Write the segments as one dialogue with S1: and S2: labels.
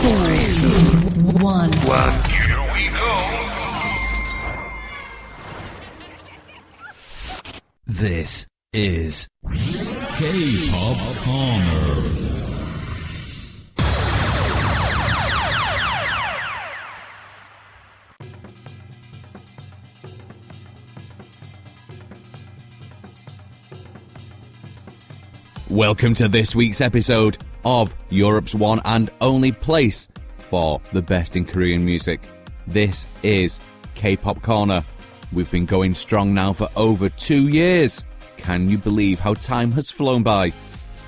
S1: 1.
S2: Here we go.
S3: This is K-Pop Korner. Welcome to this week's episode of Europe's one and only place for the best in Korean music. This is K-Pop Korner. We've been going strong now for over 2 years. Can you believe how time has flown by?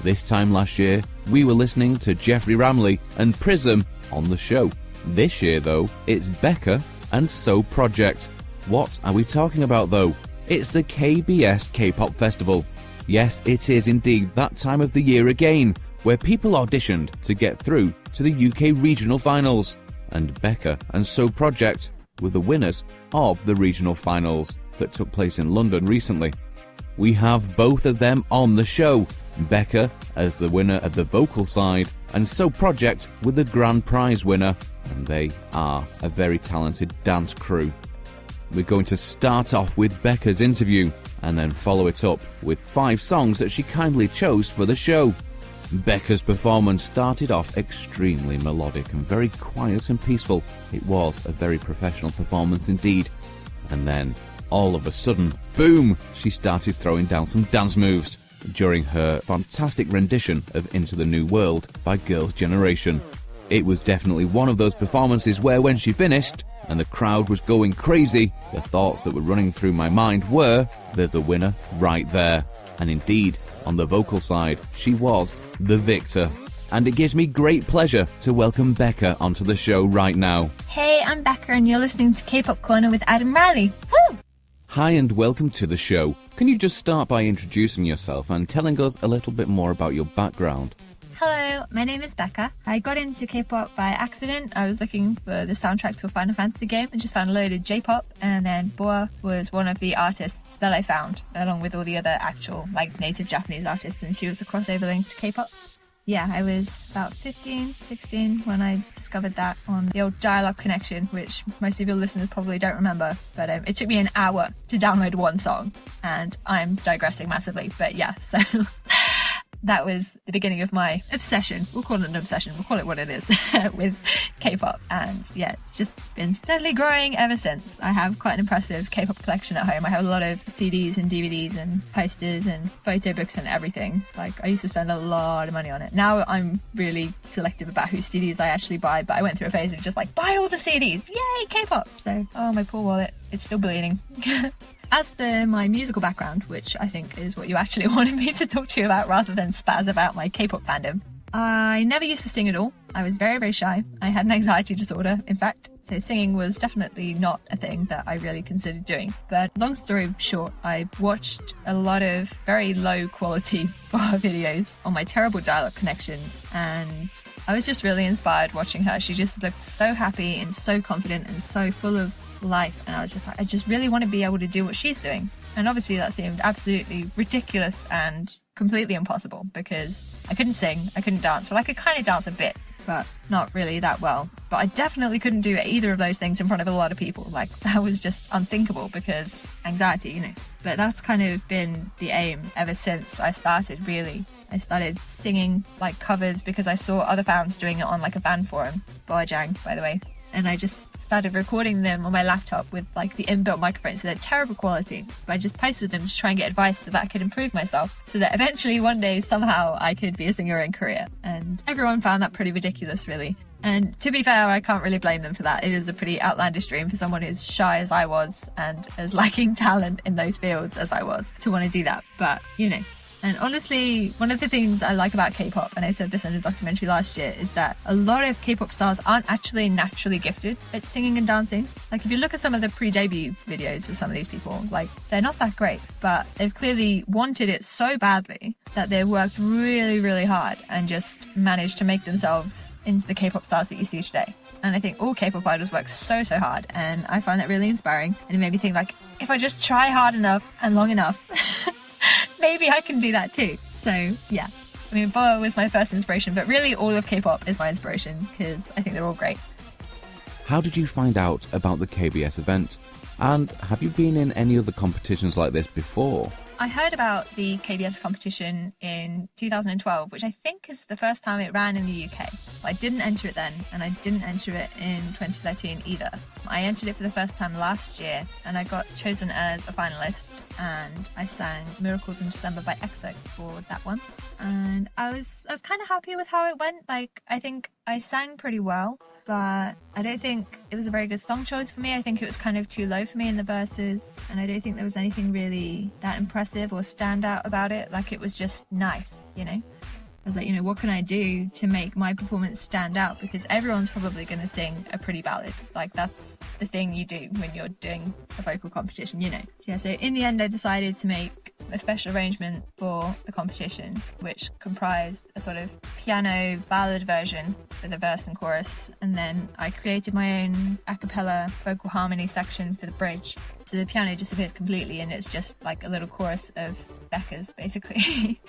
S3: This time last year, we were listening to Jeffrey Ramley and Prism on the show. This year, though, it's Becca and So Project. What are we talking about, though? It's the KBS K-Pop Festival. Yes, it is indeed that time of the year again, where people auditioned to get through to the UK regional finals. And Becca and So Project were the winners of the regional finals that took place in London recently. We have both of them on the show, Becca as the winner at the vocal side, and So Project with the grand prize winner, and they are a very talented dance crew. We're going to start off with Becca's interview, and then follow it up with 5 songs that she kindly chose for the show. Becca's performance started off extremely melodic and very quiet and peaceful. It was a very professional performance indeed. And then, all of a sudden, boom, she started throwing down some dance moves during her fantastic rendition of Into the New World by Girls' Generation. It was definitely one of those performances where when she finished, and the crowd was going crazy, the thoughts that were running through my mind were, there's a winner right there. And indeed, on the vocal side, she was the victor. And it gives me great pleasure to welcome Becca onto the show right now.
S4: Hey, I'm Becca and you're listening to K-Pop Korner with Adam Riley. Woo!
S3: Hi and welcome to the show. Can you just start by introducing yourself and telling us a little bit more about your background?
S4: Hello, my name is Becca. I got into K-pop by accident. I was looking for the soundtrack to a Final Fantasy game and just found a load of J-pop, and then Boa was one of the artists that I found, along with all the other actual, native Japanese artists, and she was a crossover link to K-pop. Yeah, I was about 15, 16 when I discovered that on the old dial-up connection, which most of your listeners probably don't remember, but it took me an hour to download one song, and I'm digressing massively, but yeah, so... That was the beginning of my obsession. We'll call it an obsession. We'll call it what it is with K-pop. And yeah, it's just been steadily growing ever since. I have quite an impressive K-pop collection at home. I have a lot of CDs and DVDs and posters and photo books and everything. I used to spend a lot of money on it. Now I'm really selective about whose CDs I actually buy, but I went through a phase of just buy all the CDs. Yay, K-pop. So, oh, my poor wallet. It's still bleeding. As for my musical background, which I think is what you actually wanted me to talk to you about rather than spaz about my K-pop fandom, I never used to sing at all. I was very, very shy. I had an anxiety disorder, in fact. So singing was definitely not a thing that I really considered doing. But long story short, I watched a lot of very low quality videos on my terrible dial-up connection, and I was just really inspired watching her. She just looked so happy and so confident and so full of life, and I was just I just really want to be able to do what she's doing. And obviously that seemed absolutely ridiculous and completely impossible because I couldn't sing, I couldn't dance. Well, I could kind of dance a bit, but not really that well. But I definitely couldn't do either of those things in front of a lot of people. That was just unthinkable because anxiety, But that's kind of been the aim ever since I started, really. I started singing covers because I saw other fans doing it on a fan forum. Bojang, by the way. And I just started recording them on my laptop with the inbuilt microphones, so they're terrible quality. But I just posted them to try and get advice so that I could improve myself, so that eventually one day somehow I could be a singer in Korea. And everyone found that pretty ridiculous, really. And to be fair, I can't really blame them for that. It is a pretty outlandish dream for someone as shy as I was and as lacking talent in those fields as I was to want to do that. But, And honestly, one of the things I like about K-pop, and I said this in a documentary last year, is that a lot of K-pop stars aren't actually naturally gifted at singing and dancing. If you look at some of the pre-debut videos of some of these people, they're not that great, but they've clearly wanted it so badly that they've worked really, really hard and just managed to make themselves into the K-pop stars that you see today. And I think all K-pop idols work so, so hard, and I find that really inspiring. And it made me think, if I just try hard enough and long enough, maybe I can do that too. So, yeah. I mean, Boa was my first inspiration, but really all of K-pop is my inspiration because I think they're all great.
S3: How did you find out about the KBS event? And have you been in any other competitions like this before?
S4: I heard about the KBS competition in 2012, which I think is the first time it ran in the UK. But I didn't enter it then, and I didn't enter it in 2013 either. I entered it for the first time last year, and I got chosen as a finalist, and I sang Miracles in December by EXO for that one. And I was kind of happy with how it went. Like, I think I sang pretty well, but I don't think it was a very good song choice for me. I think it was kind of too low for me in the verses, and I don't think there was anything really that impressive or stand out about it. Like, it was just nice, you know? I was like, you know, what can I do to make my performance stand out? Because everyone's probably going to sing a pretty ballad. Like, that's the thing you do when you're doing a vocal competition, you know? So in the end, I decided to make a special arrangement for the competition, which comprised a sort of piano ballad version for the verse and chorus. And then I created my own a cappella vocal harmony section for the bridge. So the piano disappears completely and it's just like a little chorus of Becca's, basically.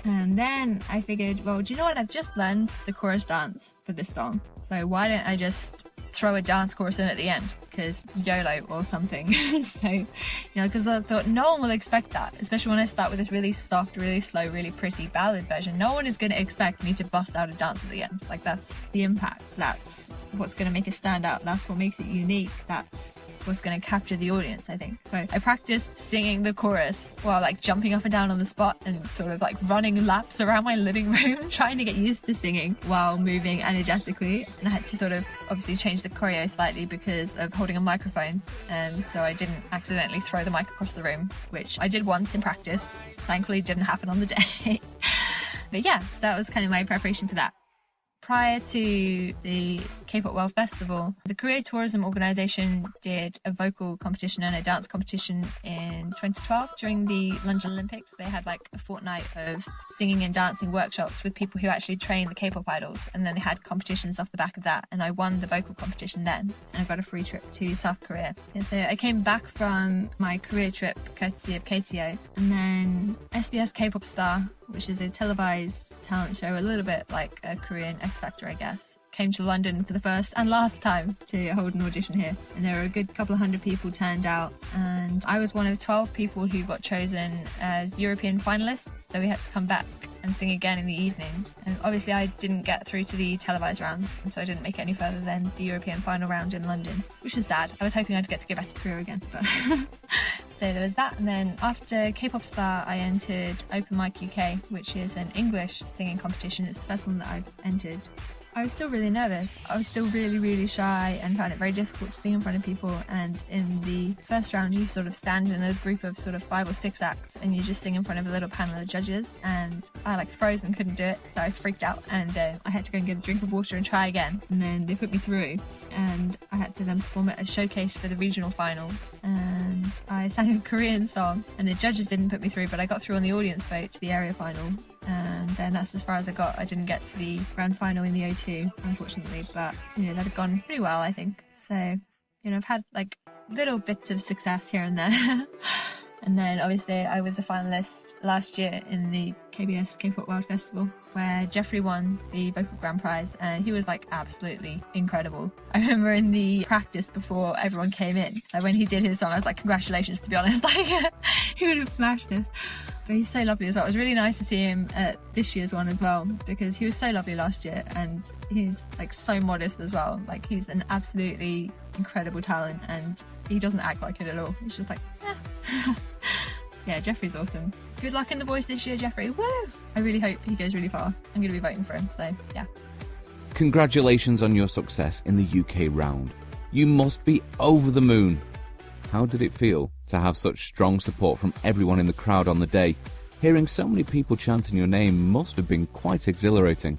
S4: And then I figured, well, do you know what? I've just learned the chorus dance for this song. So why don't I just throw a dance chorus in at the end? Because YOLO or something. So, you know, because I thought no one will expect that, especially when I start with this really soft, really slow, really pretty ballad version. No one is going to expect me to bust out a dance at the end. Like, that's the impact. That's what's going to make it stand out. That's what makes it unique. That's what's going to capture the audience, I think. So I practiced singing the chorus while like jumping up and down on the spot and sort of like running laps around my living room, trying to get used to singing while moving energetically. And I had to sort of obviously change the choreo slightly because of holding a microphone, and so I didn't accidentally throw the mic across the room, which I did once in practice. Thankfully, it didn't happen on the day. But yeah, so that was kind of my preparation for that. Prior to the K-Pop World Festival, the Korea Tourism Organization did a vocal competition and a dance competition in 2012 during the London Olympics. They had like a fortnight of singing and dancing workshops with people who actually train the K-pop idols, and then they had competitions off the back of that, and I won the vocal competition then, and I got a free trip to South Korea. And so I came back from my Korea trip courtesy of KTO, and then SBS K-Pop Star, which is a televised talent show, a little bit like a Korean X Factor, I guess, came to London for the first and last time to hold an audition here. And there were a good couple of hundred people turned out, and I was one of 12 people who got chosen as European finalists, so we had to come back and sing again in the evening. And obviously I didn't get through to the televised rounds, so I didn't make it any further than the European final round in London, which was sad. I was hoping I'd get to go back to Korea again, but so there was that. And then after K-Pop Star, I entered Open Mic UK, which is an English singing competition. It's the first one that I've entered. I was still really nervous. I was still really, really shy and found it very difficult to sing in front of people. And in the first round, you sort of stand in a group of sort of 5 or 6 acts and you just sing in front of a little panel of judges. And I like froze and couldn't do it, so I freaked out, and I had to go and get a drink of water and try again. And then they put me through, and I had to then perform at a showcase for the regional final. And I sang a Korean song, and the judges didn't put me through, but I got through on the audience vote to the area final. And then that's as far as I got. I didn't get to the grand final in the O2, unfortunately, but you know, that had gone pretty well, I think. So, you know, I've had like little bits of success here and there. And then obviously I was a finalist last year in the KBS K-Pop World Festival, where Jeffrey won the vocal grand prize, and he was like absolutely incredible. I remember in the practice before everyone came in, like when he did his song, I was like, congratulations, to be honest, like he would have smashed this. But he's so lovely as well. It was really nice to see him at this year's one as well, because he was so lovely last year, and he's like so modest as well. Like, he's an absolutely incredible talent, and he doesn't act like it at all. He's just like, eh. Yeah, Jeffrey's awesome. Good luck in The Voice this year, Jeffrey. Woo! I really hope he goes really far. I'm going to be voting for him, so yeah.
S3: Congratulations on your success in the UK round. You must be over the moon. How did it feel to have such strong support from everyone in the crowd on the day? Hearing so many people chanting your name must have been quite exhilarating.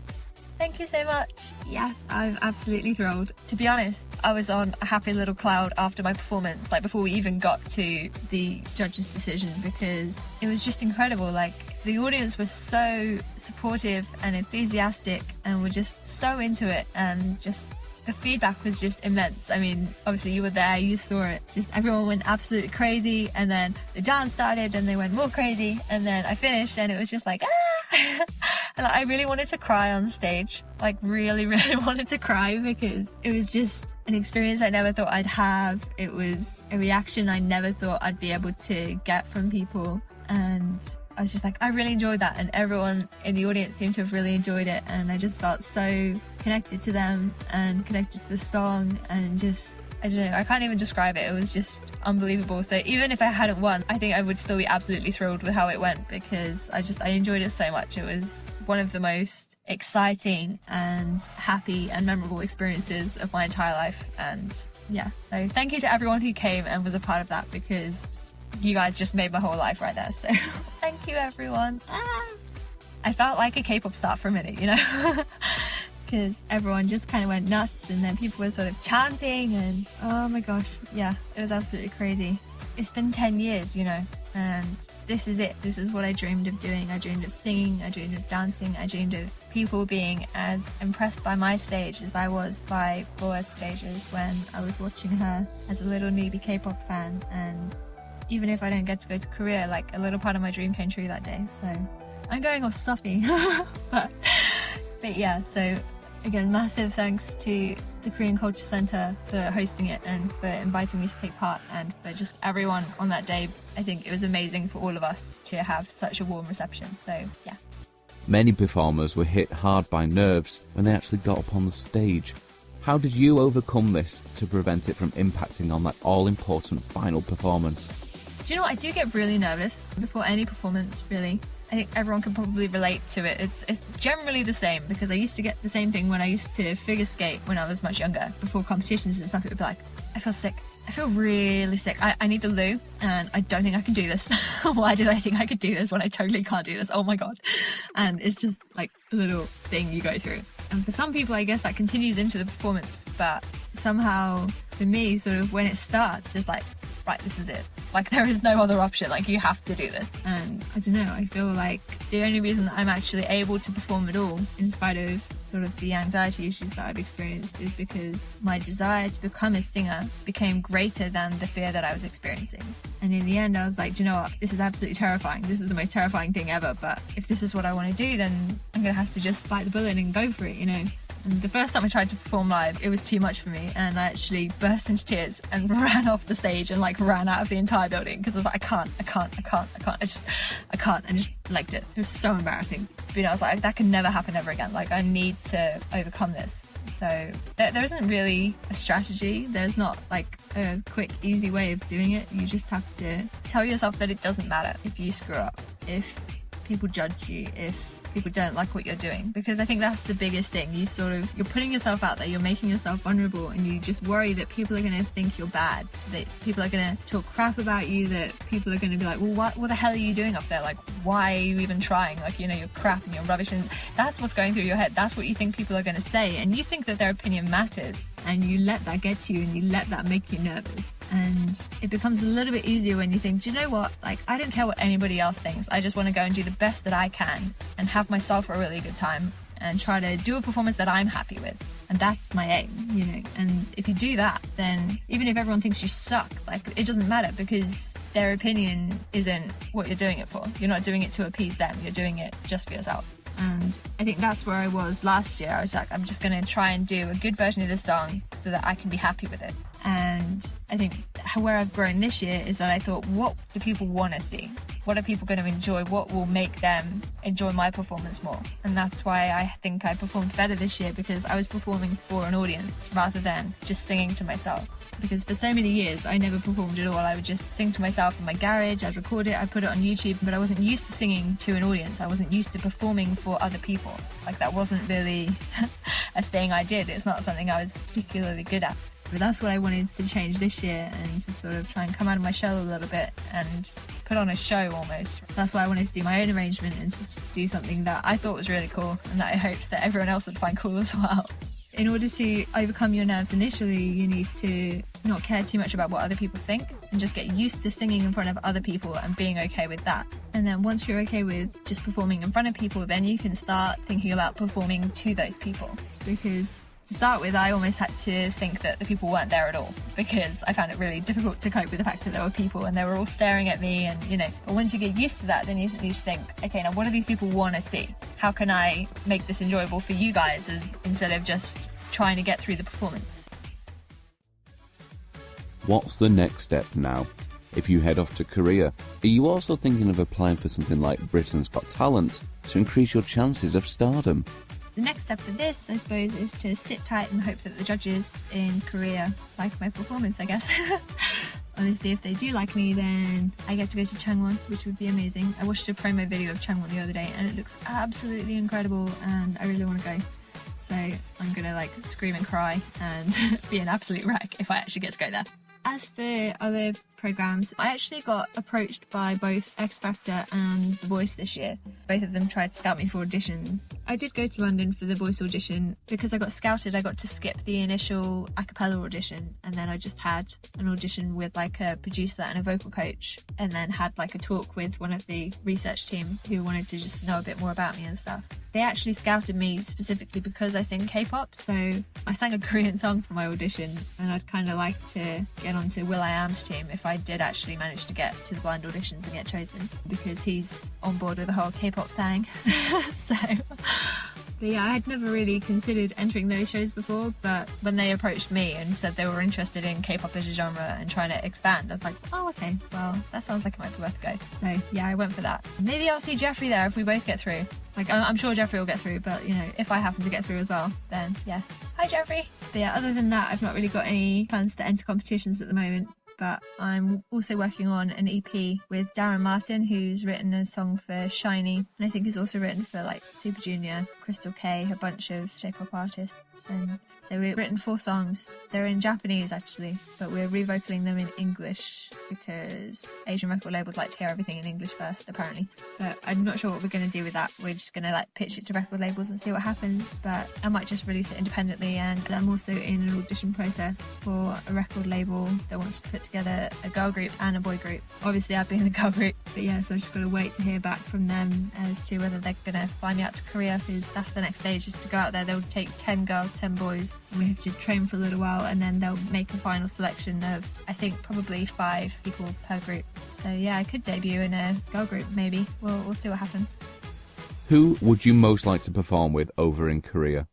S4: Thank you so much. Yes, I'm absolutely thrilled. To be honest, I was on a happy little cloud after my performance, like before we even got to the judges' decision, because it was just incredible. Like, the audience was so supportive and enthusiastic and were just so into it, and just the feedback was just immense. I mean, obviously you were there, you saw it. Just everyone went absolutely crazy, and then the dance started and they went more crazy, and then I finished and it was just like, ah! And I really wanted to cry on stage, like really, really wanted to cry, because it was just an experience I never thought I'd have. It was a reaction I never thought I'd be able to get from people. And I was just like, I really enjoyed that, and everyone in the audience seemed to have really enjoyed it, and I just felt so connected to them and connected to the song, and just, I don't know, I can't even describe it. It was just unbelievable. So even if I hadn't won, I think I would still be absolutely thrilled with how it went, because I enjoyed it so much. It was one of the most exciting and happy and memorable experiences of my entire life. And yeah, so thank you to everyone who came and was a part of that, because you guys just made my whole life right there. So thank you, everyone. I felt like a K-pop star for a minute, you know, because everyone just kind of went nuts, and then people were sort of chanting, and oh my gosh, yeah, it was absolutely crazy. It's been 10 years, you know, and this is it. This is what I dreamed of doing. I dreamed of singing, I dreamed of dancing, I dreamed of people being as impressed by my stage as I was by Boa's stages when I was watching her as a little newbie K-pop fan. And even if I don't get to go to Korea, like, a little part of my dream came true that day. So I'm going off soppy. but yeah, so again, massive thanks to the Korean Culture Center for hosting it and for inviting me to take part, and for just everyone on that day. I think it was amazing for all of us to have such a warm reception. So yeah.
S3: Many performers were hit hard by nerves when they actually got up on the stage. How did you overcome this to prevent it from impacting on that all-important final performance?
S4: Do you know what? I do get really nervous before any performance, really. I think everyone can probably relate to it. It's generally the same, because I used to get the same thing when I used to figure skate when I was much younger. Before competitions and stuff, it would be like, I feel sick. I feel really sick. I need the loo, and I don't think I can do this. Why did I think I could do this when I totally can't do this? Oh my God. And it's just like a little thing you go through. And for some people, I guess that continues into the performance. But somehow, for me, sort of when it starts, it's like, right, this is it. Like, there is no other option. Like, you have to do this. And I don't know, I feel like the only reason I'm actually able to perform at all, in spite of sort of the anxiety issues that I've experienced, is because my desire to become a singer became greater than the fear that I was experiencing. And in the end, I was like, do you know what? This is absolutely terrifying. This is the most terrifying thing ever. But if this is what I want to do, then I'm going to have to just bite the bullet and go for it, you know? And the first time I tried to perform live, it was too much for me, and I actually burst into tears and ran off the stage and like ran out of the entire building, because I was like, I can't, and just legged it. It was so embarrassing. But you know, I was like, that can never happen ever again. Like, I need to overcome this. So there isn't really a strategy. There's not like a quick, easy way of doing it. You just have to tell yourself that it doesn't matter if you screw up, if people judge you, if people don't like what you're doing, because I think that's the biggest thing. You're putting yourself out there, you're making yourself vulnerable, and you just worry that people are going to think you're bad, that people are going to talk crap about you, that people are going to be like, well, what the hell are you doing up there? Like, why are you even trying? Like, you know, you're crap and you're rubbish, and that's what's going through your head. That's what you think people are going to say, and you think that their opinion matters, and you let that get to you, and you let that make you nervous. And it becomes a little bit easier when you think, do you know what? Like, I don't care what anybody else thinks. I just want to go and do the best that I can and have myself a really good time and try to do a performance that I'm happy with. And that's my aim, you know. And if you do that, then even if everyone thinks you suck, like, it doesn't matter, because their opinion isn't what you're doing it for. You're not doing it to appease them. You're doing it just for yourself. And I think that's where I was last year. I was like, I'm just going to try and do a good version of this song so that I can be happy with it. And I think where I've grown this year is that I thought, what do people want to see? What are people going to enjoy? What will make them enjoy my performance more? And that's why I think I performed better this year, because I was performing for an audience rather than just singing to myself. Because for so many years, I never performed at all. I would just sing to myself in my garage, I'd record it, I'd put it on YouTube, but I wasn't used to singing to an audience. I wasn't used to performing for other people. Like, that wasn't really a thing I did. It's not something I was particularly good at. But that's what I wanted to change this year, and to sort of try and come out of my shell a little bit and put on a show almost. So that's why I wanted to do my own arrangement and to do something that I thought was really cool, and that I hoped that everyone else would find cool as well. In order to overcome your nerves initially, you need to not care too much about what other people think, and just get used to singing in front of other people and being okay with that. And then once you're okay with just performing in front of people, then you can start thinking about performing to those people. Because To start with, I almost had to think that the people weren't there at all, because I found it really difficult to cope with the fact that there were people and they were all staring at me, and but once you get used to that, then you think, okay, now what do these people want to see? How can I make this enjoyable for you guys instead of just trying to get through the performance?
S3: What's the next step now? If you head off to Korea, are you also thinking of applying for something like Britain's Got Talent to increase your chances of stardom?
S4: The next step for this, I suppose, is to sit tight and hope that the judges in Korea like my performance, I guess. Honestly, if they do like me, then I get to go to Changwon, which would be amazing. I watched a promo video of Changwon the other day and it looks absolutely incredible, and I really want to go. So I'm gonna scream and cry and be an absolute wreck if I actually get to go there. As for other programs, I actually got approached by both X Factor and The Voice this year. Both of them tried to scout me for auditions. I did go to London for The Voice audition. Because I got scouted, I got to skip the initial a cappella audition, and then I just had an audition with a producer and a vocal coach, and then had a talk with one of the research team who wanted to just know a bit more about me and stuff. They actually scouted me specifically because I sing K-pop, so I sang a Korean song for my audition, and I'd kind of like to get onto will.i.am's team if I did actually manage to get to the blind auditions and get chosen, because he's on board with the whole K-pop thing. But yeah, I had never really considered entering those shows before, but when they approached me and said they were interested in K-pop as a genre and trying to expand, I was like, oh, okay, well, that sounds like it might be worth a go. So yeah, I went for that. Maybe I'll see Jeffrey there if we both get through. I'm sure Jeffrey will get through, but if I happen to get through as well, then yeah. Hi, Jeffrey. But yeah, other than that, I've not really got any plans to enter competitions at the moment. But I'm also working on an EP with Darren Martin, who's written a song for Shiny, and I think he's also written for Super Junior, Crystal K, a bunch of J-pop artists. And so we've written 4 songs. They're in Japanese actually, but we're revocaling them in English because Asian record labels like to hear everything in English first, apparently. But I'm not sure what we're going to do with that. We're just going to pitch it to record labels and see what happens. But I might just release it independently, and I'm also in an audition process for a record label that wants to put together a girl group and a boy group. Obviously I've been in the girl group, but yeah, so I've just got to wait to hear back from them as to whether they're going to fly me out to Korea, because that's the next stage, is to go out there. They'll take 10 girls, 10 boys, and we have to train for a little while, and then they'll make a final selection of, I think, probably 5 people per group. So yeah, I could debut in a girl group maybe. We'll see what happens.
S3: Who would you most like to perform with over in Korea?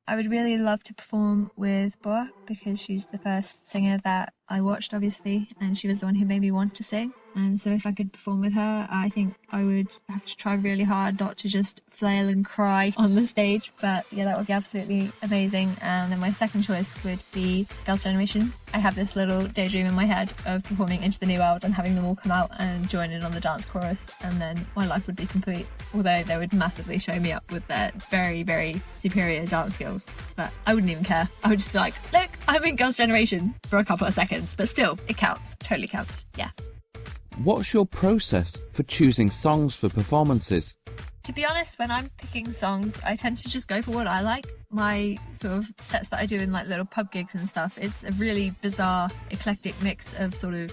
S4: I would really love to perform with Boa, because she's the first singer that I watched, obviously, and she was the one who made me want to sing. And so if I could perform with her, I think I would have to try really hard not to just flail and cry on the stage. But yeah, that would be absolutely amazing. And then my second choice would be Girls' Generation. I have this little daydream in my head of performing Into the New World and having them all come out and join in on the dance chorus, and then my life would be complete. Although they would massively show me up with their very, very superior dance skills. But I wouldn't even care. I would just be like, look, I'm in Girls' Generation for a couple of seconds. But still, it counts. Totally counts. Yeah.
S3: What's your process for choosing songs for performances?
S4: To be honest, when I'm picking songs, I tend to just go for what I like. My sort of sets that I do in little pub gigs and stuff, it's a really bizarre, eclectic mix of sort of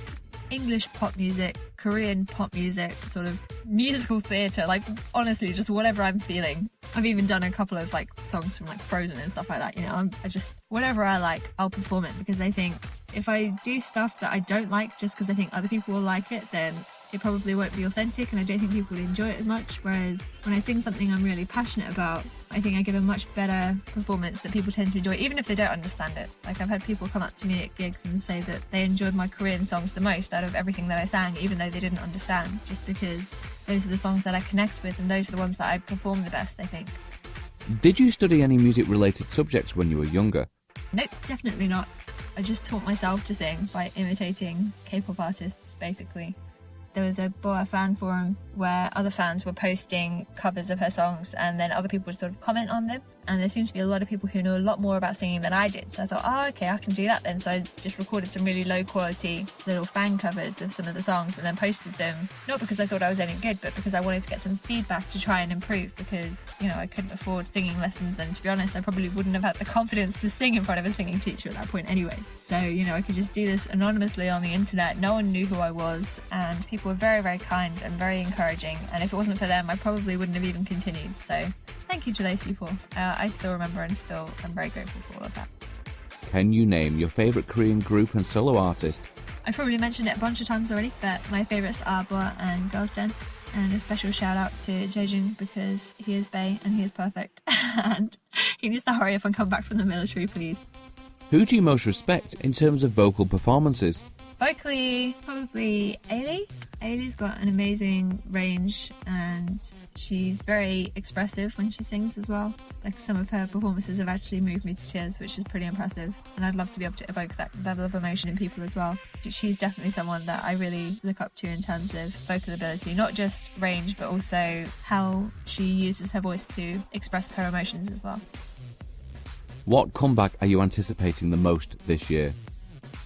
S4: English pop music, Korean pop music, sort of musical theatre, honestly, just whatever I'm feeling. I've even done a couple of songs from Frozen and stuff like that, I just, whatever I like, I'll perform it, because I think if I do stuff that I don't like just because I think other people will like it, then it probably won't be authentic, and I don't think people will enjoy it as much. Whereas when I sing something I'm really passionate about, I think I give a much better performance that people tend to enjoy, even if they don't understand it. I've had people come up to me at gigs and say that they enjoyed my Korean songs the most out of everything that I sang, even though they didn't understand, just because those are the songs that I connect with, and those are the ones that I perform the best, I think.
S3: Did you study any music-related subjects when you were younger?
S4: Nope, definitely not. I just taught myself to sing by imitating K-pop artists, basically. There was a Boa fan forum where other fans were posting covers of her songs, and then other people would sort of comment on them. And there seems to be a lot of people who know a lot more about singing than I did. So I thought, oh, okay, I can do that then. So I just recorded some really low quality little fan covers of some of the songs and then posted them. Not because I thought I was any good, but because I wanted to get some feedback to try and improve, because, I couldn't afford singing lessons. And to be honest, I probably wouldn't have had the confidence to sing in front of a singing teacher at that point anyway. So, I could just do this anonymously on the internet. No one knew who I was, and people were very, very kind and very encouraging. And if it wasn't for them, I probably wouldn't have even continued. So thank thank you to those people. I still remember and still am very grateful for all of that.
S3: Can you name your favourite Korean group and solo artist?
S4: I've probably mentioned it a bunch of times already, but my favourites are Boa and Girls' Den. And a special shout out to Jaejung because he is bae and he is perfect. And he needs to hurry up and come back from the military, please.
S3: Who do you most respect in terms of vocal performances?
S4: Vocally, probably Ailey. Ailey's got an amazing range and she's very expressive when she sings as well. Like, some of her performances have actually moved me to tears, which is pretty impressive. And I'd love to be able to evoke that level of emotion in people as well. She's definitely someone that I really look up to in terms of vocal ability, not just range, but also how she uses her voice to express her emotions as well.
S3: What comeback are you anticipating the most this year?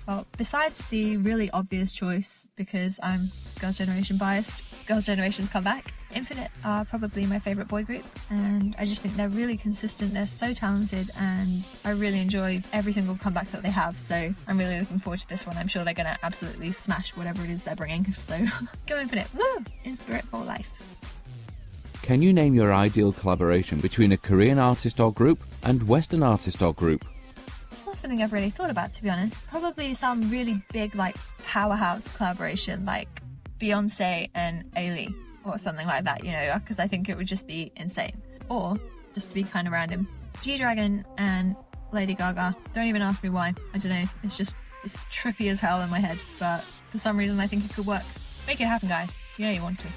S4: Well, besides the really obvious choice, because I'm Girls' Generation biased, Girls' Generation's comeback, Infinite are probably my favourite boy group, and I just think they're really consistent, they're so talented, and I really enjoy every single comeback that they have, so I'm really looking forward to this one. I'm sure they're going to absolutely smash whatever it is they're bringing, so go Infinite, woo! In spirit for life.
S3: Can you name your ideal collaboration between a Korean artist or group and Western artist or group?
S4: It's not something I've really thought about, to be honest. Probably some really big, like, powerhouse collaboration, like Beyonce and Ailey, or something like that, you know, because I think it would just be insane. Or, just to be kind of random, G-Dragon and Lady Gaga. Don't even ask me why. I don't know. It's trippy as hell in my head, but for some reason I think it could work. Make it happen, guys. You know you want to.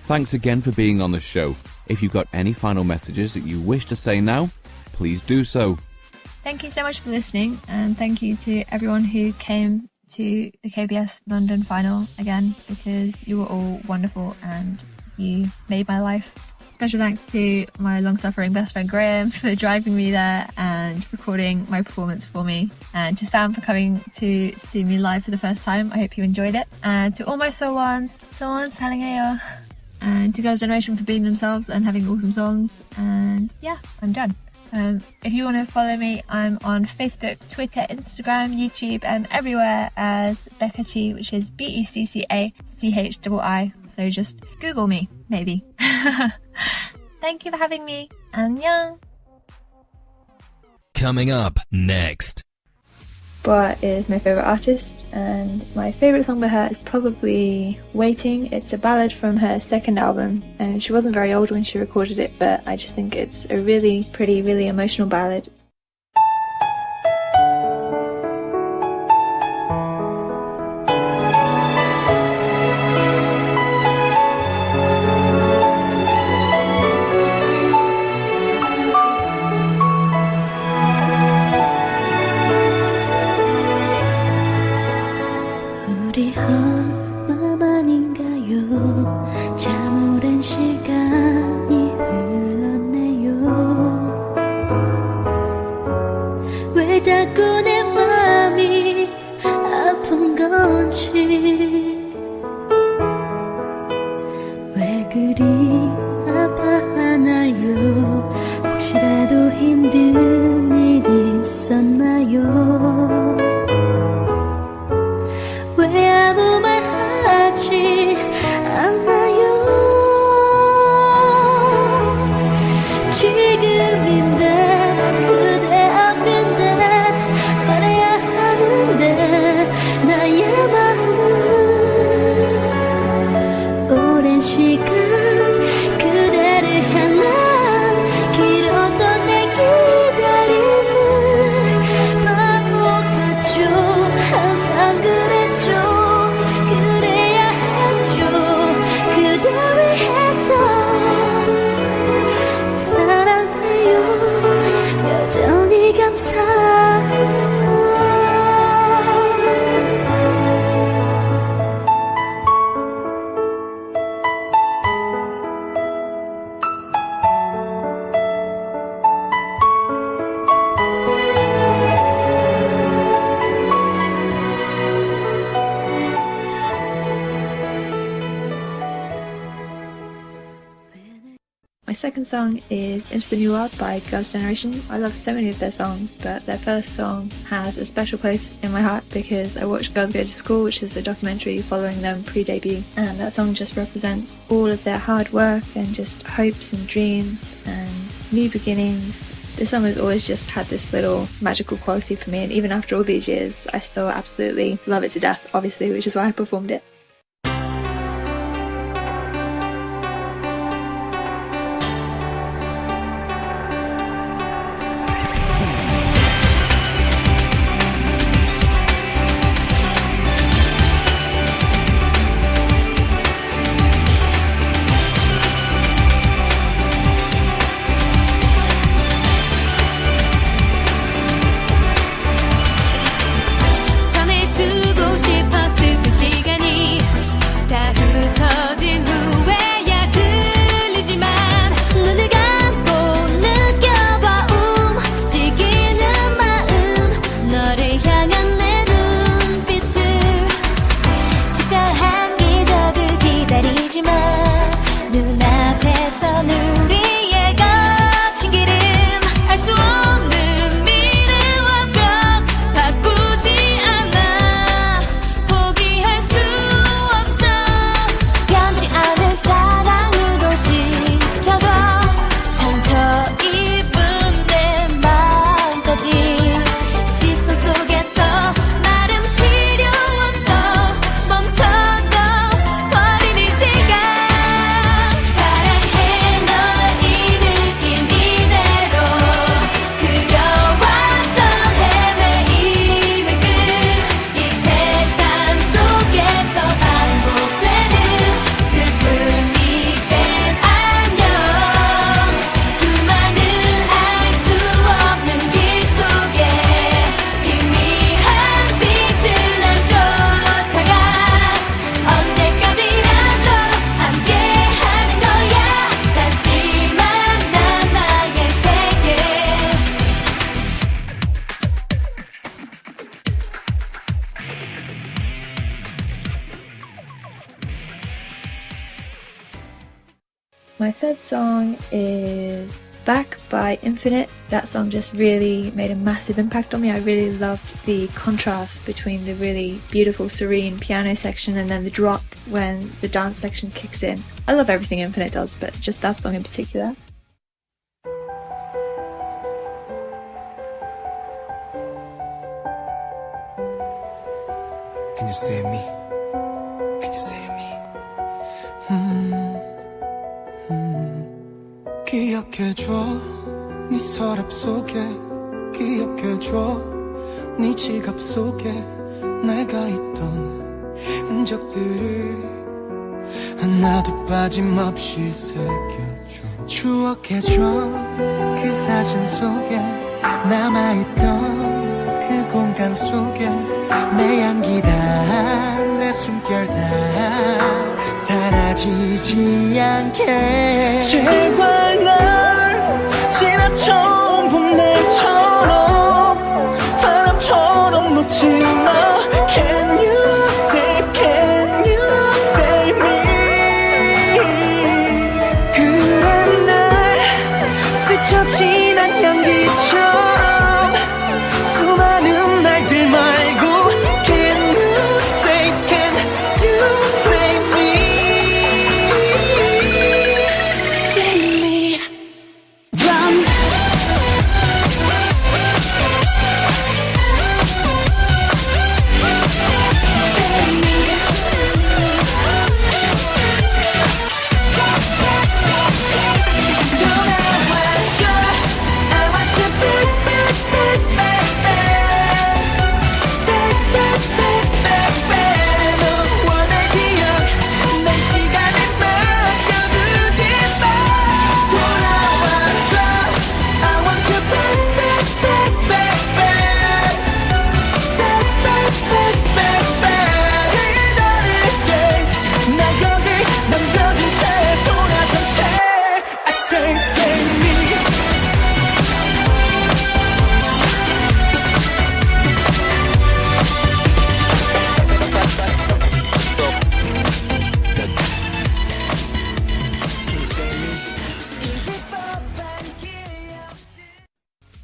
S3: Thanks again for being on the show. If you've got any final messages that you wish to say now, please do so.
S4: Thank you so much for listening, and thank you to everyone who came to the KBS London final again, because you were all wonderful and you made my life. Special thanks to my long-suffering best friend Graham for driving me there and recording my performance for me, and to Sam for coming to see me live for the first time. I hope you enjoyed it. And to all my Sowans, 사랑해요. And to Girls' Generation for being themselves and having awesome songs. And yeah, I'm done. If you want to follow me, I'm on Facebook, Twitter, Instagram, YouTube, and everywhere as Beccachi, which is BECCACHII. So just Google me, maybe. Thank you for having me. 안녕.
S1: Coming up next.
S4: Boa is my favourite artist, and my favourite song by her is probably Waiting. It's a ballad from her second album, and she wasn't very old when she recorded it, but I just think it's a really pretty, really emotional ballad.
S5: 우리 험한 아닌가요? 참 오랜 시간이 흘렀네요. 왜 자꾸 내 맘이 아픈 건지, 왜 그리 아파하나요? 혹시라도 힘든 일이 있었나요? 왜 아무 말 하지 않아요? 지금인데 그대 앞인데 말해야 하는데 나의 마음은 오랜 시간 그대를 향한 길었던 내 기다림은 바보 같죠. 항상 그랬죠. 그래야 했죠. 그대 위해서 사랑해요. 여전히 감사해요.
S4: My second song is Into the New World by Girls' Generation. I love so many of their songs, but their first song has a special place in my heart because I watched Girls Go to School, which is a documentary following them pre-debut, and that song just represents all of their hard work and just hopes and dreams, and new beginnings. This song has always just had this little magical quality for me, and even after all these years, I still absolutely love it to death, obviously, which is why I performed it.
S5: 전해주고 싶었을 그 시간이 다 흩어진 후에야 들리지만 눈을 감고 느껴봐 움직이는 마음 너를 향한 내 눈빛을 특별한 기적을 기다리지만 눈앞에선 우리의 거친 길은 알 수 없는 미래와 벽 바꾸지 않아 포기할 수 없어 변치 않은 사랑으로 지켜줘 상처 입은 내 마음까지 시선 속에서 말은 필요 없어 멈춰져 버린 이 시간 사랑해 널 이 느낌 이대로 그려왔던 헤매임의 끝이 세상 속에서 반복되는 슬픔 이젠 안녕 수많은 알 수 없는 길 속에 희미한 빛을 난 쫓아가 언제까지라도 함께하는 거야 다시 만난 나의 세계
S4: My third song is Back by Infinite. That song just really made a massive impact on me. I really loved the contrast between the really beautiful, serene piano section and then the drop when the dance section kicks in. I love everything Infinite does, but just that song in particular.
S1: Can you see me? Can you see me? 기억해줘 네 서랍 속에 기억해줘 네 지갑 속에 내가 있던 흔적들을 하나도 빠짐없이 새겨줘 추억해줘 그 사진 속에 남아있던 그 공간 속에 내 향기 다 내 숨결 다 사라지지 않게 제발 날 지나쳐온 봄날처럼 바람처럼 놓지 마 Can you say me 그래 날 스쳐 지난 향기처럼 수많은 날들 말고 Can you say me Say me Drum Say me Don't I want you back, back, back, back, back, back, back, back, back. 너 원할 기억 내 시간에 맡겨두기만 돌아와줘 I want you back, back, back, back, back, back, back, back, back, back. 기다릴게 나 여기 남겨둔 채 돌아선 채 I say me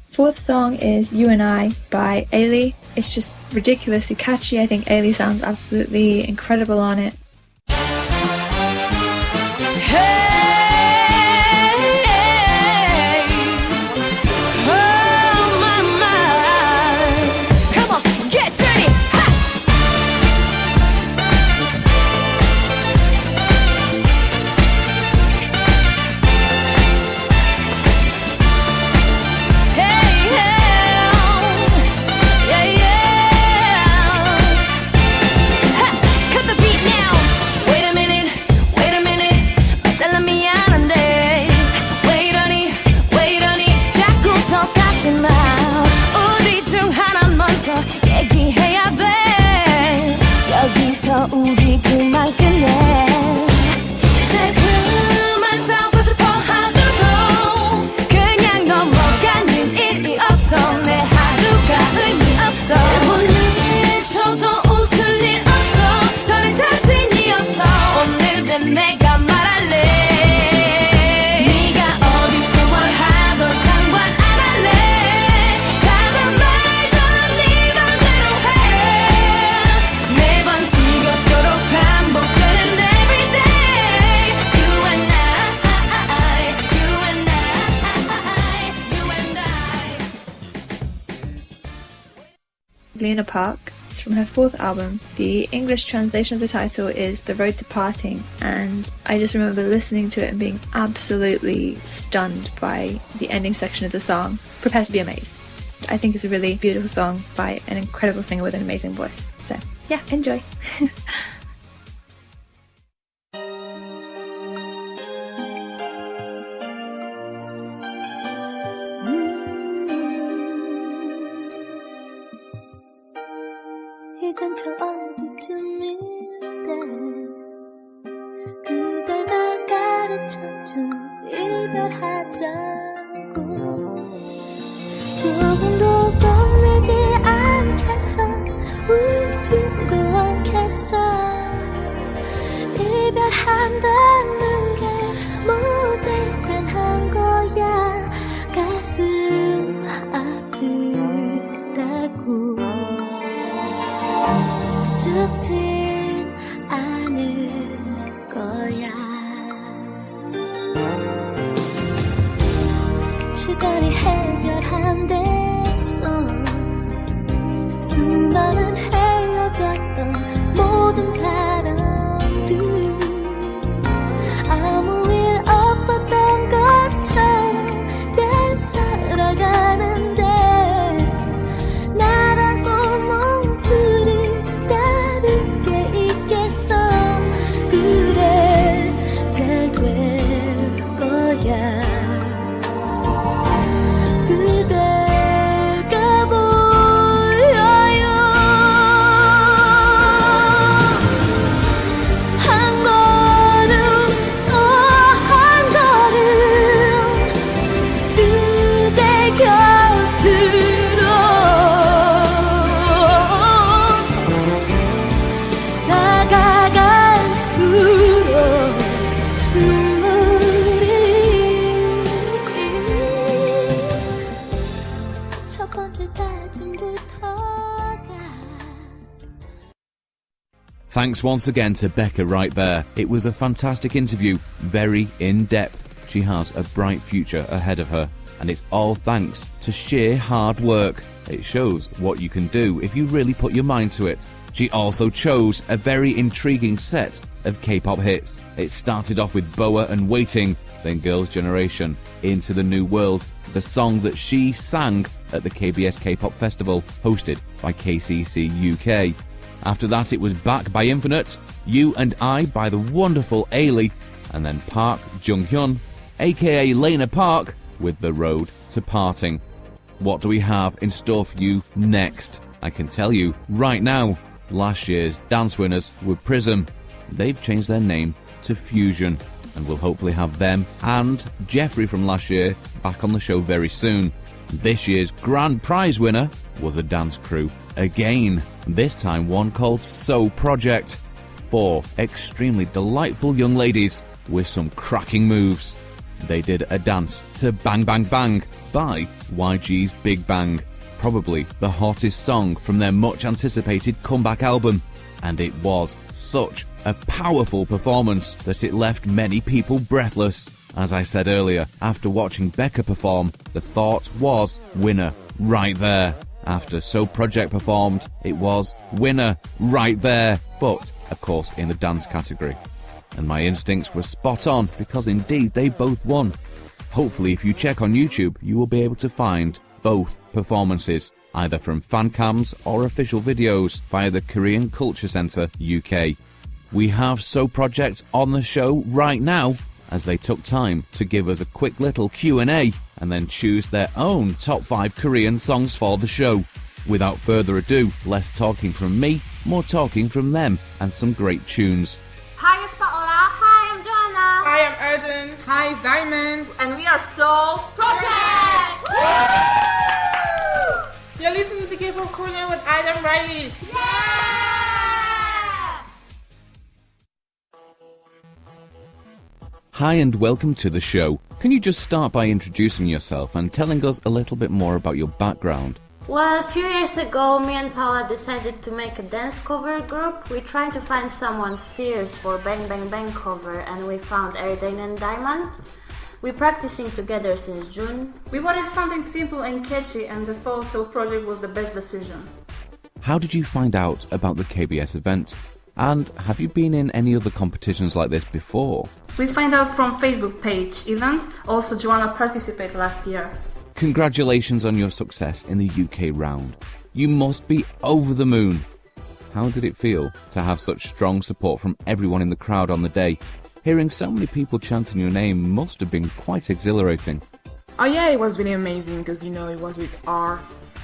S4: Fourth song is You and I by Ailey. It's just ridiculously catchy. I think Ailey sounds absolutely incredible on it.
S5: Hey
S4: Lena Park. It's from her 4th album. The English translation of the title is The Road to Parting, and I just remember listening to it and being absolutely stunned by the ending section of the song, Prepare to be Amazed. I think it's a really beautiful song by an incredible singer with an amazing voice. So, yeah, enjoy.
S5: 이건 저 어디쯤인데 그대가 가르쳐준 이별하자고 조금도 겁내지 않겠어 울지도 않겠어 이별한다는 게 뭐 대단한 거야 가슴 아프다고 죽진 않을 거야 시간이 해결한댔어 수많은 헤어졌던 모든 사람들 아무 일 없었던 것처럼 잘 살아가는데 나라고 몸부림 다른 게 있겠어 그래 잘 될 거야 그대가 보여요 한 걸음 또 한 걸음 그대 곁으로 다가갈수록 눈물이 첫 번째 다짐부터가
S3: Thanks once again to Becca right there. It was a fantastic interview, very in-depth. She has a bright future ahead of her, and it's all thanks to sheer hard work. It shows what you can do if you really put your mind to it. She also chose a very intriguing set of K-pop hits. It started off with Boa and Waiting, then Girls' Generation, Into the New World, the song that she sang at the KBS K-pop Festival hosted by KCC UK. After that it was Back by Infinite, You and I by the wonderful Ailey, and then Park Jung-hyun, aka Lena Park, with The Road to Parting. What do we have in store for you next? I can tell you right now, last year's dance winners were Prism. They've changed their name to Fusion, and we'll hopefully have them and Jeffrey from last year back on the show very soon. This year's grand prize winner was a dance crew again, this time one called So Project. 4 extremely delightful young ladies with some cracking moves. They did a dance to Bang Bang Bang by YG's Big Bang, probably the hottest song from their much anticipated comeback album, and it was such a powerful performance that it left many people breathless. As I said earlier, after watching Becca perform, the thought was winner right there. After So Project performed, it was winner right there, but of course in the dance category. And my instincts were spot on, because indeed they both won. Hopefully if you check on YouTube, you will be able to find both performances, either from fan cams or official videos via the Korean Culture Centre UK. We have So Project on the show right now, as they took time to give us a quick little Q&A and then choose their own top 5 Korean songs for the show. Without further ado, less talking from me, more talking from them, and some great tunes.
S6: Hi, it's Paola. Hi, I'm Joanna.
S7: Hi, I'm Erden.
S8: Hi, it's Diamond.
S6: And we are So Project!
S7: You're listening to K-Pop Korner with Adam Riley.
S6: Yeah!
S3: Hi and welcome to the show. Can you just start by introducing yourself and telling us a little bit more about your background?
S6: Well, a few years ago, me and Paola decided to make a dance cover group. We tried to find someone fierce for Bang Bang Bang cover, and we found Erden and Diamond. We're practicing together since June.
S8: We wanted something simple and catchy, and the fall So Project was the best decision.
S3: How did you find out about the KBS event? And have you been in any other competitions like this before?
S8: We find out from Facebook page event. Also, Joanna participated last year.
S3: Congratulations on your success in the UK round. You must be over the moon. How did it feel to have such strong support from everyone in the crowd on the day? Hearing so many people chanting your name must have been quite exhilarating.
S9: Oh yeah, it was really amazing because, it was with our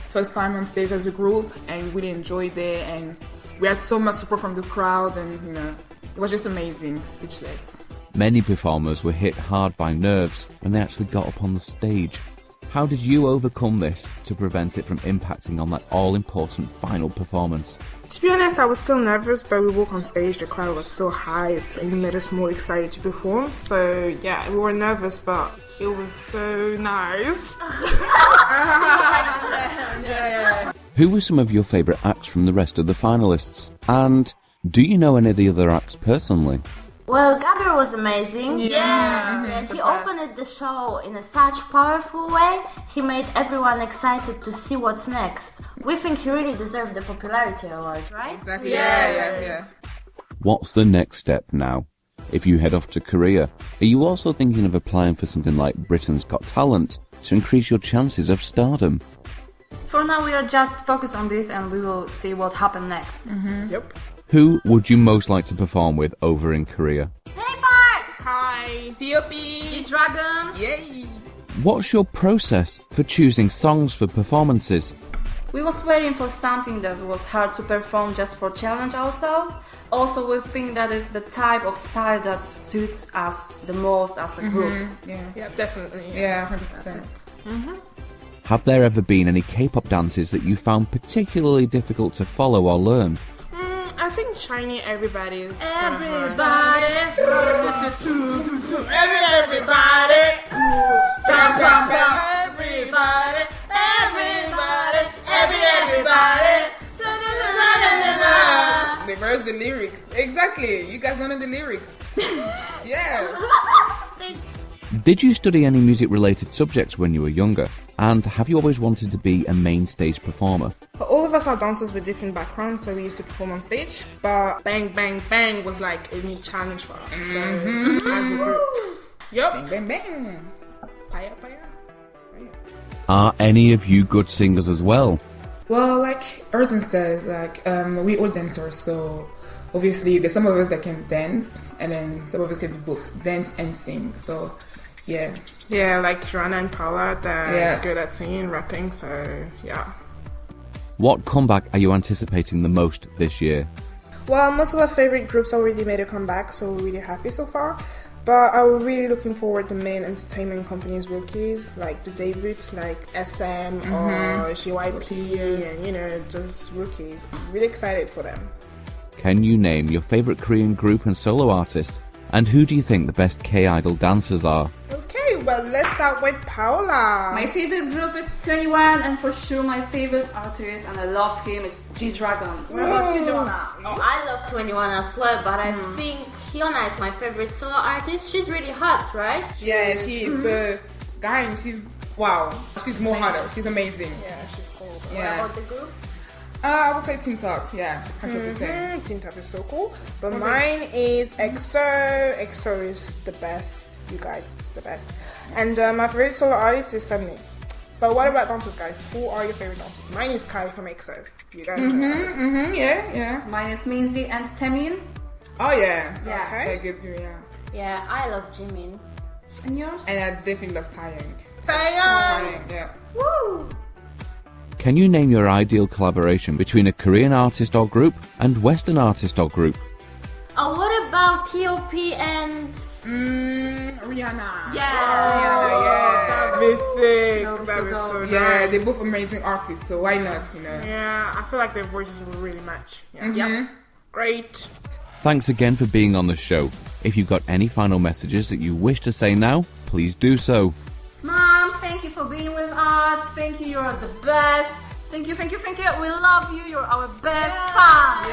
S9: first time on stage as a group and we really enjoyed it and we had so much support from the crowd and, it was just amazing, speechless.
S3: Many performers were hit hard by nerves when they actually got up on the stage. How did you overcome this to prevent it from impacting on that all-important final performance?
S7: To be honest, I was still nervous, but we walked on stage, the crowd was so hyped and it made us more excited to perform. So yeah, we were nervous, but it was so nice.
S3: Who were some of your favourite acts from the rest of the finalists? And do you know any of the other acts personally?
S6: Well, Gabriel was amazing.
S7: Yeah.
S6: He opened the show in a such powerful way. He made everyone excited to see what's next. We think he really deserved the popularity award, right?
S9: Exactly. Yeah.
S3: What's the next step now? If you head off to Korea, are you also thinking of applying for something like Britain's Got Talent to increase your chances of stardom?
S8: For now, we are just focused on this and we will see what happens next.
S7: Yep.
S3: Who would you most like to perform with over in Korea?
S9: Hi. T.O.P.
S8: Strachan.
S9: Yay.
S3: What's your process for choosing songs for performances?
S8: We was waiting for something that was hard to perform just for challenge ourselves. Also, we think that is the type of style that suits us the most as a group.
S9: Yeah, definitely. Yeah, 100%.
S3: Have there ever been any K-pop dances that you found particularly difficult to follow or learn?
S7: I think Shiny Everybody is
S6: Everybody.
S9: They verse the lyrics. Exactly. You guys know the lyrics. Yeah.
S3: Did you study any music-related subjects when you were younger? And have you always wanted to be a main stage performer?
S7: All of us are dancers with different backgrounds, so we used to perform on stage. But Bang Bang Bang was like a new challenge for us. So as a group,
S9: Bang, bang, bang.
S7: paya paya.
S3: Are any of you good singers as well?
S9: Well, like Erden says, we all dancers, so obviously there's some of us that can dance, and then some of us can do both dance and sing. So, yeah.
S7: Yeah, like Joanna and Paula, they're
S9: Yeah.
S7: good at singing, rapping, so yeah.
S3: What comeback are you anticipating the most this year?
S7: Well, most of our favorite groups already made a comeback, so we're really happy so far. But I'm really looking forward to main entertainment companies' rookies, like the debuts, like SM or JYP, and just rookies. Really excited for them.
S3: Can you name your favourite Korean group and solo artist? And who do you think the best K-idol dancers are?
S7: Okay, well, let's start with Paula.
S8: My favorite group is 21, and for sure my favorite artist, and I love him, is G-Dragon. What about you, Joanna?
S6: Oh, I love 21 as well, but I think Hyuna is my favorite solo artist. She's really hot, right?
S9: Yeah, she is the guy, and she's she's more hotter. She's amazing.
S7: Yeah, she's cool.
S9: Yeah.
S6: What about the group?
S9: I would say Teen Top. Yeah, 100%.
S7: Teen Top is so cool. But mine is EXO. EXO is the best. You guys, it's the best. And my favorite solo artist is Sunny. But what about dancers, guys? Who are your favorite dancers? Mine is Kai from EXO. You guys know that.
S9: Yeah.
S8: Mine is Minzy and Taemin.
S9: Oh yeah.
S8: Yeah.
S7: Okay.
S9: They're good too. Yeah.
S6: Yeah, I love Jimin.
S8: And yours?
S9: And I definitely love Taeyang.
S7: Taeyang!
S9: Yeah.
S6: Woo!
S3: Can you name your ideal collaboration between a Korean artist or group and Western artist or group?
S6: Oh, what about T.O.P. and...
S9: Rihanna.
S6: Yeah!
S7: That'd be sick.
S8: That would be
S7: That'd be
S8: so
S7: so
S8: dope.
S9: Yeah,
S7: nice.
S9: they're both amazing artists, so why not?
S7: Yeah, I feel like their voices will really match. Yeah.
S8: Yep.
S7: Great.
S3: Thanks again for being on the show. If you've got any final messages that you wish to say now, please do so.
S8: Mom, thank you for being with us. Thank you, you're the best. Thank you. We love you. You're our best fan.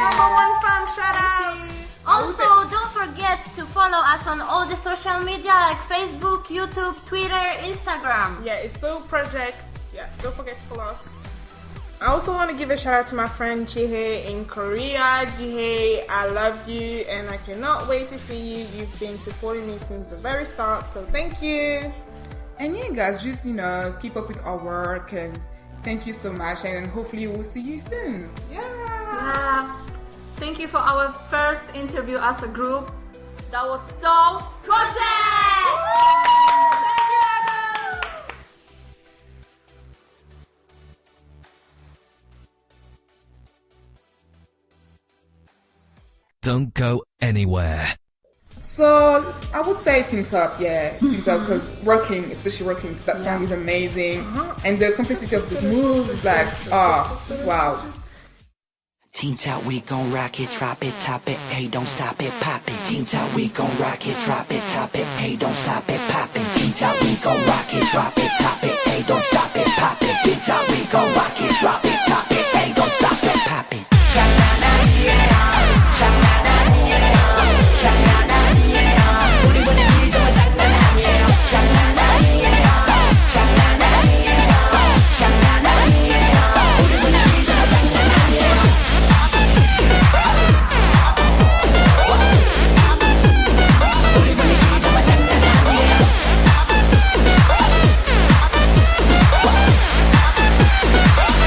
S7: Number one fan, shout out.
S6: Also, don't forget to follow us on all the social media like Facebook, YouTube, Twitter, Instagram.
S7: Yeah, it's so project. Yeah, don't forget to follow us. I also want to give a shout out to my friend Jihae in Korea. Jihae, I love you and I cannot wait to see you. You've been supporting me since the very start, so thank you.
S9: And yeah, guys, just keep up with our work and thank you so much. And hopefully we'll see you soon.
S8: Yeah. Thank you for our first interview as a group. That was so project.
S1: Don't go anywhere.
S9: So I would say Teen Top, Teen Top, because especially Rocking, because that song is amazing, and the complexity of the moves is like, wow.
S10: Teen Top, we gon' rock it, drop it, top it, hey, don't stop it, pop it. Teen Top, we gon' rock it, drop it, top it, hey, don't stop it, pop it. Teen Top, we gon' rock it, drop it, top it, hey, don't stop it, pop it. Teen Top, we gon' rock it, drop it, top it, hey, don't stop it, pop it. 장난 아니에요, 장난 아니에요, 장난 아니에요. 우리 분위기 정말 장난 아니에요, 장난 아니에요, 장난 아니에요, 장난 아니에요. 우리 분위기 정말 장난 아니에요. 우리 분위기 정말 장난 아니에요.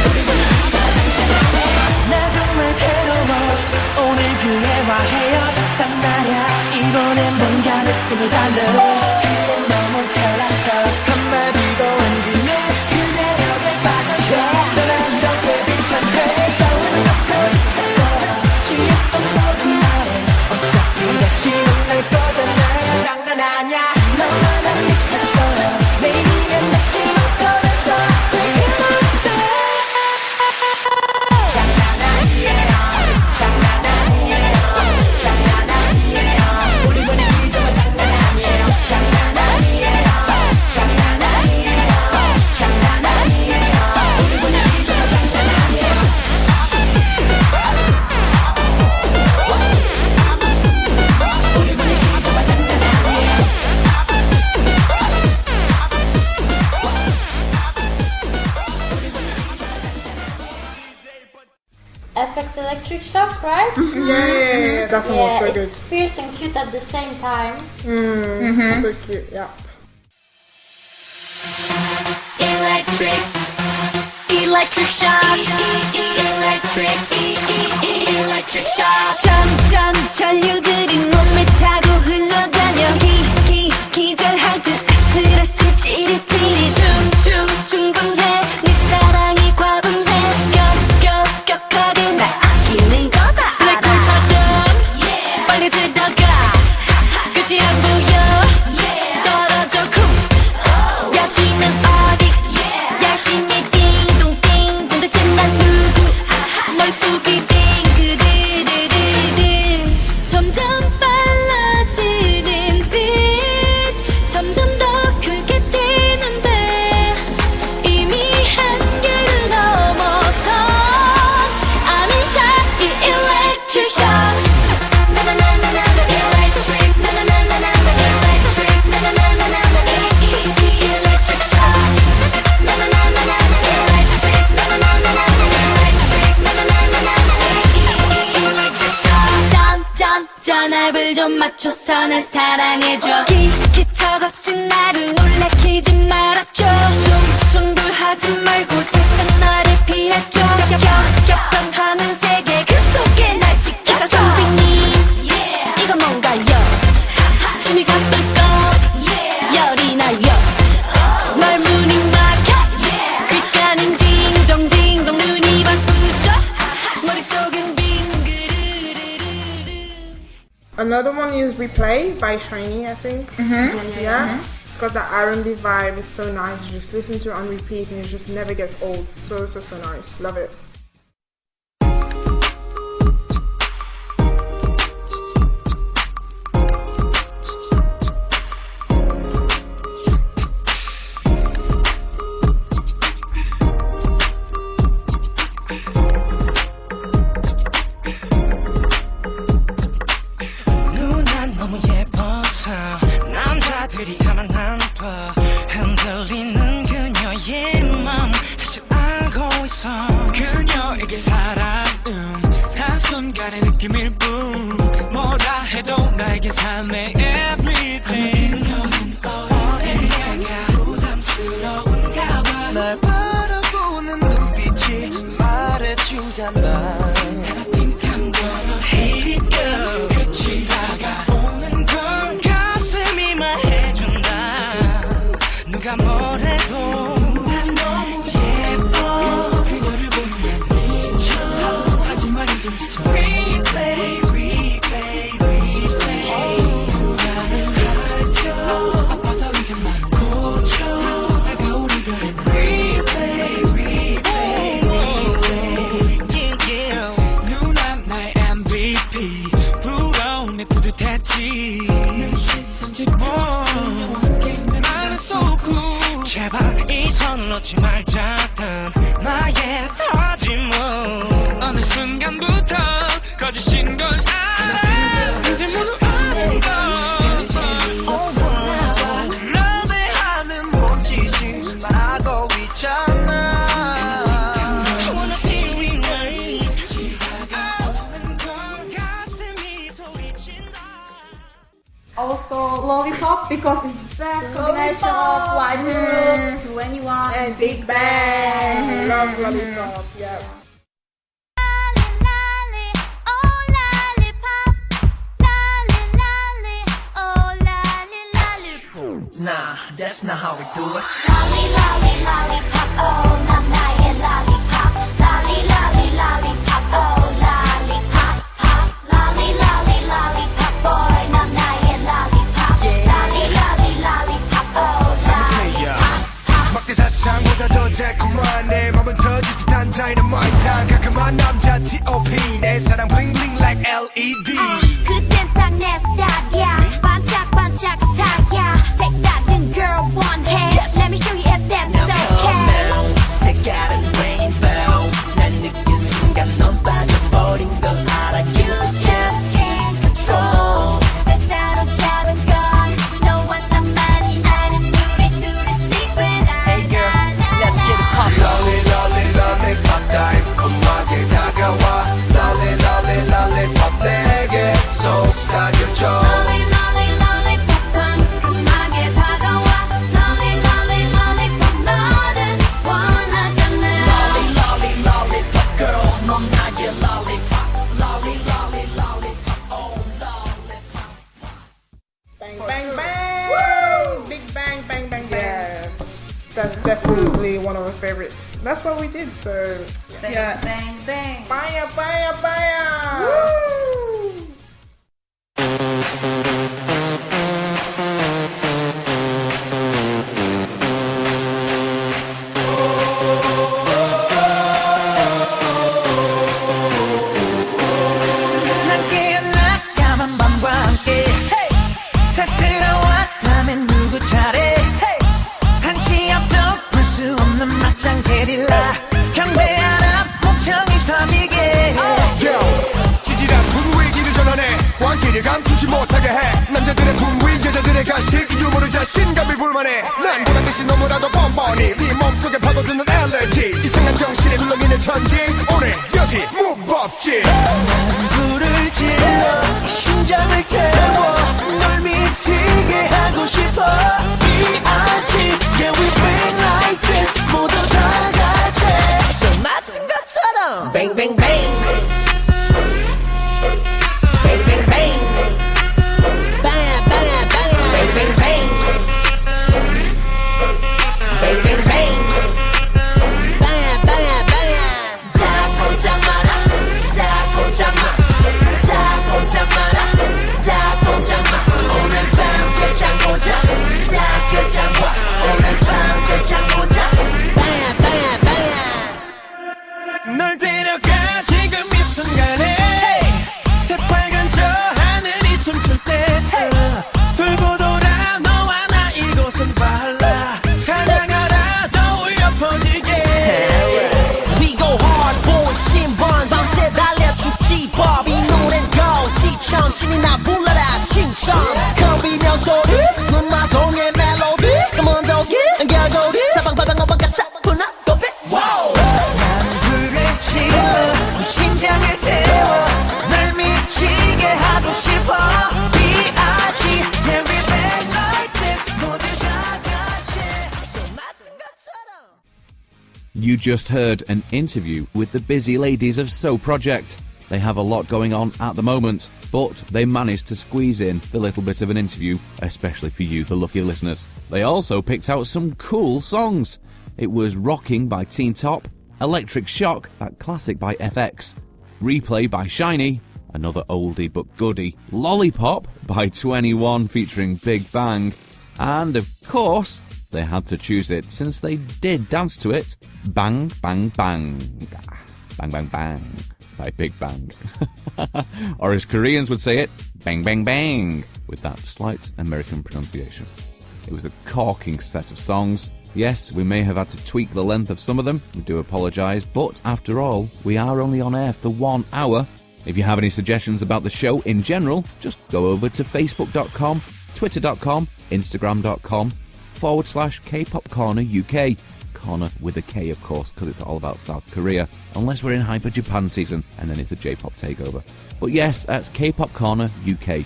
S10: 우리 분위기 정말 장난 아니에요. 나 정말 괴로워. 오늘 그 애와 헤어졌단 말야. 이번엔 뭔가 느낌이 달라. 그래 너무 잘났어. 한마디도 안 지내. 그 매력에 빠졌어. 난 이렇게 비참해. 싸우는 것도 지쳤어. 취했어 모든 말에. 어차피 다시 만날 거잖아. 장난 아냐. 너만 미쳤어. 내일이면 다시 올 거면서 왜 그러는데. 장난 아니에요. 장난 아니에요. 장난 아니에요. 우리 분위기 정말 장난 아니에요. 장난 아니에요. 장난 아니에요. 장난 아니에요. 우리 분위기 정말 장난 아니에요. 우리 분위기 정말 장난 아니에요.
S6: FX Electric Shock, right?
S7: Yeah, that song was so good.
S6: It's fierce and cute at the same time.
S7: So cute, yeah.
S5: Electric, electric shock. Electric, electric shock. 점점 전류들이 몸에 타고 흘러다녀. 기절할 듯 아슬아슬 찌릿찌릿. 충분해 네 사랑이 과분해. 격하게 날 아끼는 거다 알아. 블랙홀처럼 빨리 들어가. 끝이 안 보여. 떨어져 쿵. 여기는 어디. 열심히 띵동띵동 대체 난 누구. 널 속이던 그들을. 점점 빨라지는 빛. 점점 더 크게 뛰는데 이미 한계를 넘어서 I'm in shock. 이 electric shock. 나나나나나 electric. 나나나나나 electric. 나나나나나 electric shock. 나나나나나 electric. 나나나나나 electric. 나나나나나 electric shock. 전압을 좀 맞춰서 날 사랑해줘. 기척없이 나를 놀래키지 말아줘. 충돌하지 말고 살짝 나를 피해줘. 격변하는 세계 그 속에 날 지켜줘. 의사 선생님 이건 뭔가요. 숨이 가쁘고 열이 나요. 널 문이 막혀. 귓가는 딩동딩동 눈이 바쁘셔. 머릿속은 빙그르르르.
S7: Another one is Replay by Shiny, I think. Yeah. It's got that R&B vibe. It's so nice. You just listen to it on repeat and it just never gets old. So nice. Love it.
S10: 누난 너무 예뻐서 남자들이 가만 안 둬. 흔들리는 그녀의 맘 사실 알고 있어.
S1: 너에게 사랑은 한순간의 느낌일 뿐 뭐라 해도 나에게 삶의 everything 너는 어디가 부담스러운가 봐
S10: 날 바라보는 눈빛이 말해주잖아
S1: think I'm gonna hate it girl 끝이 다가오는 걸 가슴이 말해준다 누가 뭐래도 난 너무 예뻐 그녀를 보면 지쳐 하지만 이젠 지쳐 Replay replay replay 나를 밝혀 아파서 이젠 맘을 고쳐 다가올 이별엔 Replay replay replay 누나 나의 MVP 부러움에 뿌듯했지 늘 시선 집중 나는 so cool 제발 이 손을 놓지 말자던 나의 다짐은 어느 순간부터 거짓인 걸 알아 이제 모두 아는 걸
S10: 너네 하는 몸짓이 나고 있잖아
S1: I wanna be rewind 같이 다가오는 걸 가슴이 소리친다
S8: Also Lollipop because it's the best combination of YG Roots, 21 and Big Bang.
S7: Love Lollipop, yeah.
S10: Nah, that's not how we do it
S5: Lolly, lolly, lollipop, oh, 난 나의 lollipop. Lolly, lolly, lollipop, oh, lollipop, pop. Lolly, lolly, lollipop, boy, 난 나의 lollipop. Lolly, lolly, lollipop, oh, lollipop.
S10: 막대 사탕보다 더 달콤한 내 맘은 터질 듯한 dynamite 난 가끔한 남자 T.O.P 내 사랑 bling bling like LED
S5: 그땐 딱 내 스타일이야. 반짝반짝 스타일이야. 색다른 girl 원해. Let me show you if that's okay.
S10: 색깔은 rainbow 난 느낀 순간 넌 빠져버린 걸 알아 You just can't control
S5: 날 사로잡은 건 너와 나만이 아는 둘의 secret.
S10: Hey girl, let's get it poppin' Lolly, lolly, lollipop 달콤하게 다가와 Lolly, lolly, lollipop 내게 속삭여줘
S5: Lolly, lolly, lollipop 상큼하게 다가와. Lolly, lolly, lollipop 너를 원하잖아.
S10: Lolly, lolly, lollipop girl 넌 나의 lollipop Lolly, lolly, lollipop oh lollipop
S7: Bang, bang, bang! Big bang, bang, bang, bang. Yes. That's definitely one of my favorites. That's what we did, so
S8: Bang,
S9: Yeah.
S8: bang, bang.
S7: baya, baya, baya! Woo!
S10: 난 깨어나 까만 밤과 함께 다 들어왔다면 누구 차례 한치 앞도 풀 수 없는 막장 게릴라 경배하라 목청이 터지게 지질한 분위기를 전환해 왕기를 감추지 못하게 해 남자들의 분위 여자들의 간식 이 유머를 자신감을 불만해 난 보란 듯이 너무나도 뻔뻔히 네 몸속에 파고드는 엘레지 이상한 정신에 술렁이는 천지 오늘 여기 무법지 난 불을 질러 심장을 태워 널 미치게 하고 싶어 D.I.G. Yeah we bang like this 모두 다 같이 저 맞은 것처럼 Bang bang bang Bang bang bang Bang bang bang Bang bang bang Bang bang bang Bang bang bang 다 꼼짝 마라 다 꼼짝 마 다 꼼짝 마라 다 꼼짝 마 오늘 밤 끝장 보자 다 끝장 봐 오늘 밤 끝장 보자 Bang bang bang 널 데려가 지금 이 순간에 새빨간 저 하늘이 춤출 때 돌고 돌아 너와 나 이곳은 발라 찬양하라 더 울려 퍼지게 We go hard boy 신번 밤새 달려 죽지 법 이 노래는 고지천 신이 나 불러라 신청 겁이면 소리 눈마송의 멜로디 Come on doggy 결국이 사방팔방 어방가 사뿐한 커피 난 불을 치
S3: You just heard an interview with the busy ladies of So Project. They have a lot going on at the moment, but they managed to squeeze in the little bit of an interview, especially for you, the lucky listeners. They also picked out some cool songs. It was Rocking by Teen Top, Electric Shock, that classic by FX, Replay by Shiny, another oldie but goodie, Lollipop by 21 featuring Big Bang, and of course, they had to choose it since they did dance to it, Bang Bang Bang. Bang Bang Bang by Big Bang. Or as Koreans would say it, Bang Bang Bang, with that slight American pronunciation. It was a corking set of songs. Yes, we may have had to tweak the length of some of them, we do apologise, but after all, we are only on air for 1 hour. If you have any suggestions about the show in general, just go over to facebook.com, twitter.com, instagram.com/K-Pop Korner UK. Corner with a K, of course, because it's all about South Korea, unless we're in Hyper Japan season, and then it's a J-pop takeover. But yes, that's K-Pop Korner UK.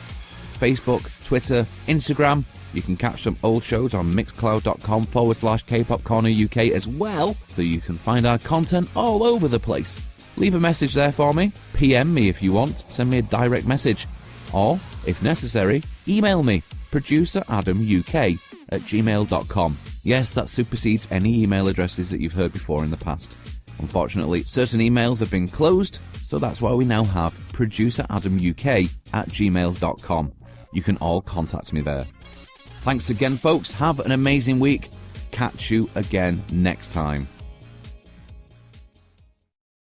S3: Facebook, Twitter, Instagram. You can catch some old shows on mixcloud.com/K-Pop Korner UK as well, so you can find our content all over the place. Leave a message there for me, PM me if you want, send me a direct message, or, if necessary, email me, produceradamuk@gmail.com. Yes, that supersedes any email addresses that you've heard before in the past. Unfortunately, certain emails have been closed, so that's why we now have produceradamuk@gmail.com. You can all contact me there. Thanks again, folks. Have an amazing week. Catch you again next time.